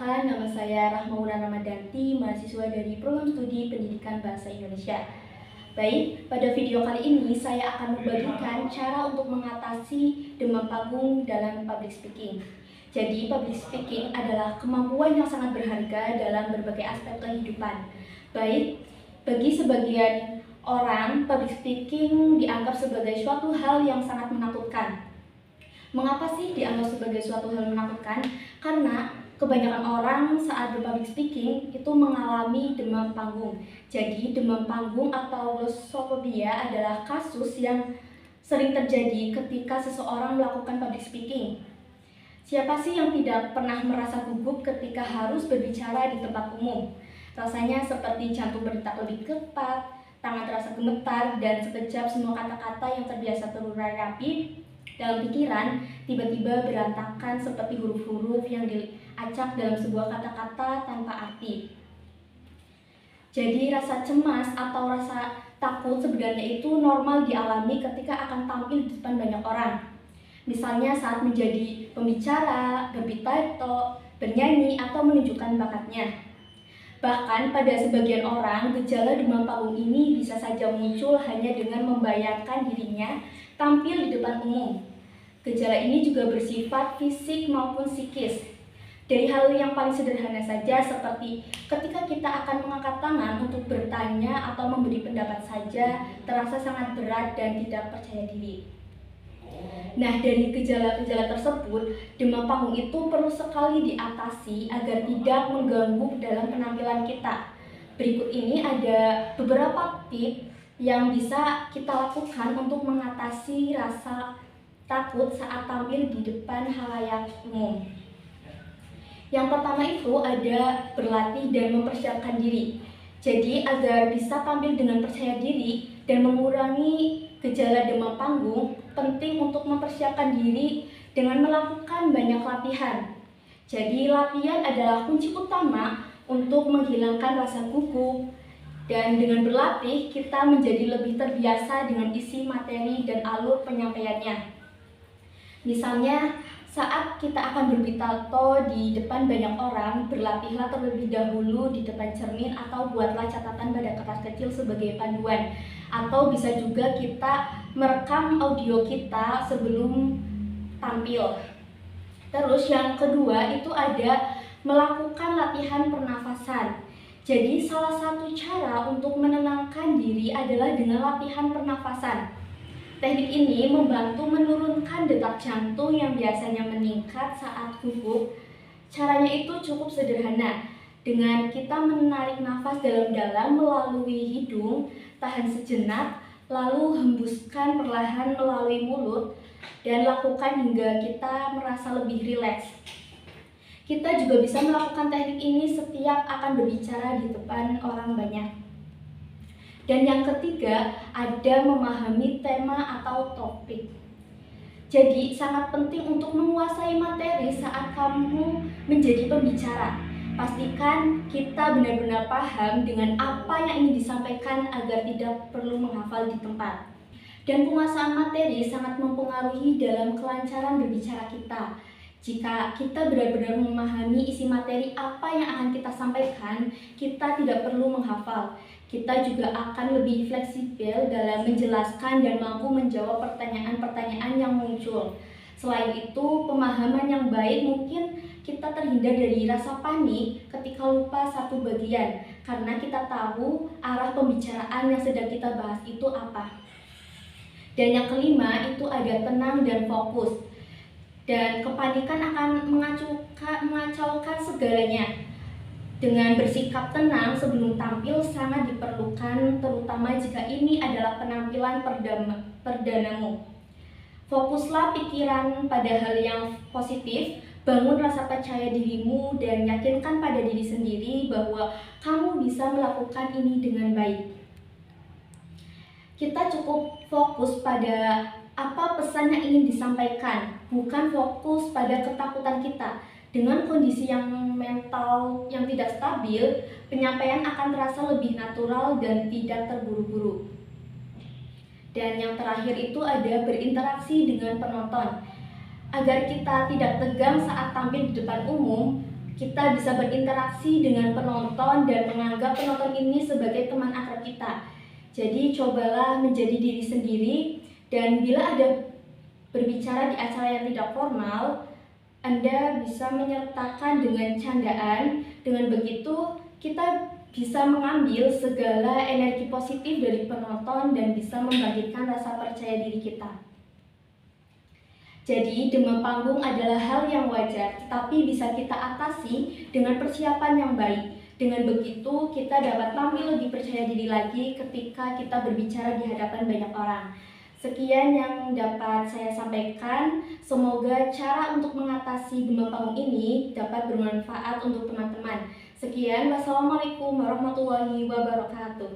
Perkenalkan, nama saya Rahmauna Ramadanti, mahasiswa dari Program Studi Pendidikan Bahasa Indonesia. Baik, pada video kali ini saya akan membagikan cara untuk mengatasi demam panggung dalam public speaking. Jadi, public speaking adalah kemampuan yang sangat berharga dalam berbagai aspek kehidupan. Baik, bagi sebagian orang, public speaking dianggap sebagai suatu hal yang sangat menakutkan. Mengapa sih dianggap sebagai suatu hal menakutkan? Karena kebanyakan orang saat berpublic speaking itu mengalami demam panggung. Jadi demam panggung atau glossophobia adalah kasus yang sering terjadi ketika seseorang melakukan public speaking. Siapa sih yang tidak pernah merasa gugup ketika harus berbicara di tempat umum? Rasanya seperti jantung berdetak lebih cepat, tangan terasa gemetar, dan sekejap semua kata-kata yang terbiasa terurai rapi dalam pikiran tiba-tiba berantakan seperti huruf-huruf yang diacak dalam sebuah kata-kata tanpa arti. Jadi rasa cemas atau rasa takut sebenarnya itu normal dialami ketika akan tampil di depan banyak orang. Misalnya saat menjadi pembicara, berpidato, bernyanyi, atau menunjukkan bakatnya. Bahkan pada sebagian orang, gejala demam panggung ini bisa saja muncul hanya dengan membayangkan dirinya tampil di depan umum. Gejala ini juga bersifat fisik maupun psikis. Dari hal yang paling sederhana saja seperti ketika kita akan mengangkat tangan untuk bertanya atau memberi pendapat saja terasa sangat berat dan tidak percaya diri. Nah, dari gejala-gejala tersebut, demam panggung itu perlu sekali diatasi agar tidak mengganggu dalam penampilan kita. Berikut ini ada beberapa tips yang bisa kita lakukan untuk mengatasi rasa takut saat tampil di depan khalayak umum. Yang pertama itu ada berlatih dan mempersiapkan diri. Jadi agar bisa tampil dengan percaya diri dan mengurangi gejala demam panggung, penting untuk mempersiapkan diri dengan melakukan banyak latihan. Jadi latihan adalah kunci utama untuk menghilangkan rasa gugup. Dan dengan berlatih, kita menjadi lebih terbiasa dengan isi materi dan alur penyampaiannya. Misalnya, saat kita akan berpidato di depan banyak orang, berlatihlah terlebih dahulu di depan cermin atau buatlah catatan pada kertas kecil sebagai panduan. Atau bisa juga kita merekam audio kita sebelum tampil. Terus yang kedua itu ada melakukan latihan pernafasan. Jadi salah satu cara untuk menenangkan diri adalah dengan latihan pernafasan. Teknik ini membantu menurunkan detak jantung yang biasanya meningkat saat gugup. Caranya itu cukup sederhana. Dengan kita menarik nafas dalam-dalam melalui hidung, tahan sejenak, lalu hembuskan perlahan melalui mulut, dan lakukan hingga kita merasa lebih rileks. Kita juga bisa melakukan teknik ini setiap akan berbicara di depan orang banyak. Dan yang ketiga, ada memahami tema atau topik. Jadi, sangat penting untuk menguasai materi saat kamu menjadi pembicara. Pastikan kita benar-benar paham dengan apa yang ingin disampaikan agar tidak perlu menghafal di tempat. Dan penguasaan materi sangat mempengaruhi dalam kelancaran berbicara kita. Jika kita benar-benar memahami isi materi apa yang akan kita sampaikan, kita tidak perlu menghafal. Kita juga akan lebih fleksibel dalam menjelaskan dan mampu menjawab pertanyaan-pertanyaan yang muncul. Selain itu, pemahaman yang baik mungkin kita terhindar dari rasa panik ketika lupa satu bagian, karena kita tahu arah pembicaraan yang sedang kita bahas itu apa. Dan yang kelima itu ada tenang dan fokus. Dan kepanikan akan mengacaukan segalanya. Dengan bersikap tenang sebelum tampil sangat diperlukan, terutama jika ini adalah penampilan perdanamu. Fokuslah pikiran pada hal yang positif, bangun rasa percaya dirimu, dan yakinkan pada diri sendiri bahwa kamu bisa melakukan ini dengan baik. Kita cukup fokus pada apa pesan yang ingin disampaikan, bukan fokus pada ketakutan kita. Dengan kondisi yang mental yang tidak stabil, penyampaian akan terasa lebih natural dan tidak terburu-buru. Dan yang terakhir itu ada berinteraksi dengan penonton. Agar kita tidak tegang saat tampil di depan umum, Kita bisa berinteraksi dengan penonton dan menganggap penonton ini sebagai teman akrab kita. Jadi cobalah menjadi diri sendiri, dan bila ada berbicara di acara yang tidak formal, Anda bisa menyertakan dengan candaan. Dengan begitu, kita bisa mengambil segala energi positif dari penonton dan bisa membangkitkan rasa percaya diri kita. Jadi, demam panggung adalah hal yang wajar, tetapi bisa kita atasi dengan persiapan yang baik. Dengan begitu, kita dapat tampil lebih percaya diri lagi ketika kita berbicara di hadapan banyak orang. Sekian yang dapat saya sampaikan. Semoga cara untuk mengatasi demam panggung ini dapat bermanfaat untuk teman-teman. Sekian, wassalamualaikum warahmatullahi wabarakatuh.